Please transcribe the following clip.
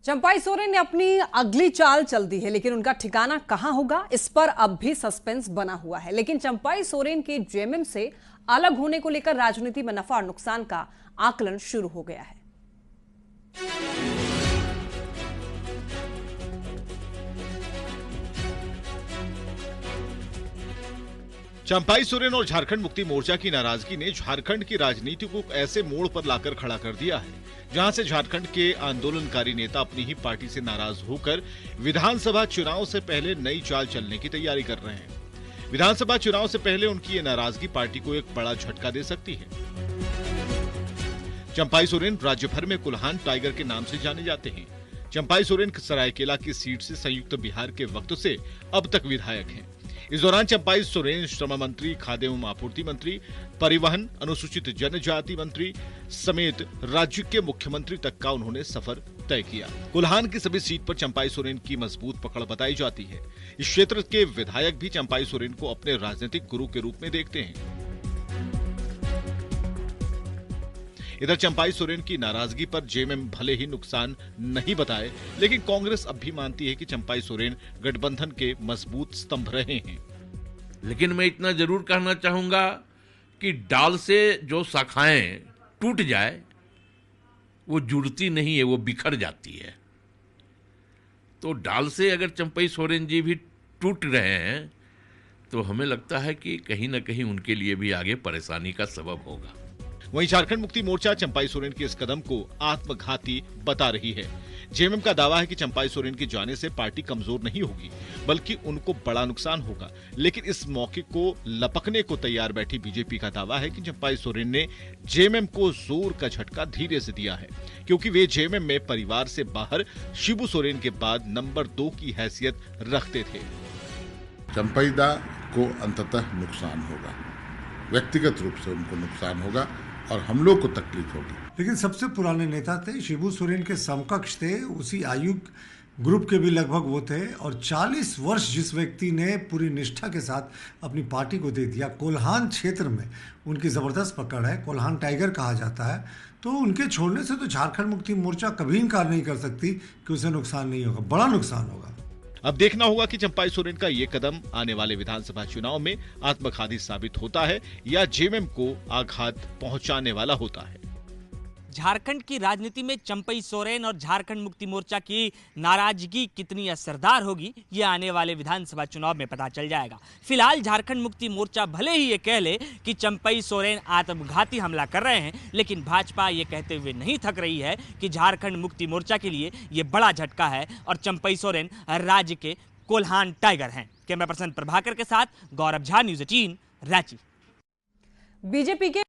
चंपाई सोरेन ने अपनी अगली चाल चल दी है, लेकिन उनका ठिकाना कहां होगा इस पर अब भी सस्पेंस बना हुआ है। लेकिन चंपाई सोरेन के जेएमएम से अलग होने को लेकर राजनीति में नफा और नुकसान का आकलन शुरू हो गया है। चंपाई सोरेन और झारखंड मुक्ति मोर्चा की नाराजगी ने झारखंड की राजनीति को ऐसे मोड़ पर लाकर खड़ा कर दिया है, जहां से झारखंड के आंदोलनकारी नेता अपनी ही पार्टी से नाराज होकर विधानसभा चुनाव से पहले नई चाल चलने की तैयारी कर रहे हैं। विधानसभा चुनाव से पहले उनकी ये नाराजगी पार्टी को एक बड़ा झटका दे सकती है। चंपाई सोरेन राज्य भर में कुल्हान टाइगर के नाम से जाने जाते हैं। चंपाई सोरेन सरायकेला की सीट से संयुक्त बिहार के वक्त से अब तक विधायक हैं। इस दौरान चंपाई सोरेन श्रम मंत्री, खाद्य एवं आपूर्ति मंत्री, परिवहन, अनुसूचित जनजाति मंत्री समेत राज्य के मुख्यमंत्री तक का उन्होंने सफर तय किया। कुल्हान की सभी सीट पर चंपाई सोरेन की मजबूत पकड़ बताई जाती है। इस क्षेत्र के विधायक भी चंपाई सोरेन को अपने राजनीतिक गुरु के रूप में देखते हैं। इधर चंपाई सोरेन की नाराजगी पर जेएमएम भले ही नुकसान नहीं बताए, लेकिन कांग्रेस अब भी मानती है कि चंपाई सोरेन गठबंधन के मजबूत स्तंभ रहे हैं। लेकिन मैं इतना जरूर कहना चाहूंगा कि डाल से जो शाखाएं टूट जाए वो जुड़ती नहीं है, वो बिखर जाती है। तो डाल से अगर चंपाई सोरेन जी भी टूट रहे हैं तो हमें लगता है कि कहीं ना कहीं उनके लिए भी आगे परेशानी का सबब होगा। वहीं झारखंड मुक्ति मोर्चा चंपाई सोरेन के इस कदम को आत्मघाती बता रही है। जेएमएम का दावा है कि चंपाई सोरेन के जाने से पार्टी कमजोर नहीं होगी, बल्कि उनको बड़ा नुकसान होगा। लेकिन इस मौके को लपकने को तैयार बैठी बीजेपी का दावा है कि चंपाई सोरेन ने जेएमएम को जोर का झटका धीरे से दिया है, क्योंकि वे जेएमएम में परिवार से बाहर शिबू सोरेन के बाद नंबर 2 की हैसियत रखते थे। चंपाई दा को अंततः नुकसान होगा, व्यक्तिगत रूप से उनको नुकसान होगा और हम लोग को तकलीफ होगी। लेकिन सबसे पुराने नेता थे, शिबू सोरेन के समकक्ष थे, उसी आयु ग्रुप के भी लगभग वो थे। और 40 वर्ष जिस व्यक्ति ने पूरी निष्ठा के साथ अपनी पार्टी को दे दिया, कोल्हान क्षेत्र में उनकी जबरदस्त पकड़ है, कोल्हान टाइगर कहा जाता है, तो उनके छोड़ने से तो झारखंड मुक्ति मोर्चा कभी इनकार नहीं कर सकती कि उसे नुकसान नहीं होगा, बड़ा नुकसान होगा। अब देखना होगा कि चंपाई सोरेन का ये कदम आने वाले विधानसभा चुनाव में आत्मघाती साबित होता है या जेएमएम को आघात पहुंचाने वाला होता है। झारखंड की राजनीति में चंपाई सोरेन और झारखंड मुक्ति मोर्चा की नाराजगी कितनी असरदार होगी, ये आने वाले विधानसभा चुनाव में पता चल जाएगा। फिलहाल झारखंड मुक्ति मोर्चा भले ही ये कह ले कि चंपाई सोरेन आत्मघाती हमला कर रहे हैं, लेकिन भाजपा ये कहते हुए नहीं थक रही है कि झारखंड मुक्ति मोर्चा के लिए ये बड़ा झटका है और चंपाई सोरेन राज्य के कोल्हान टाइगर हैं। कैमरा पर्सन प्रभाकर के साथ गौरव झा, न्यूज़ 18, रांची। बीजेपी के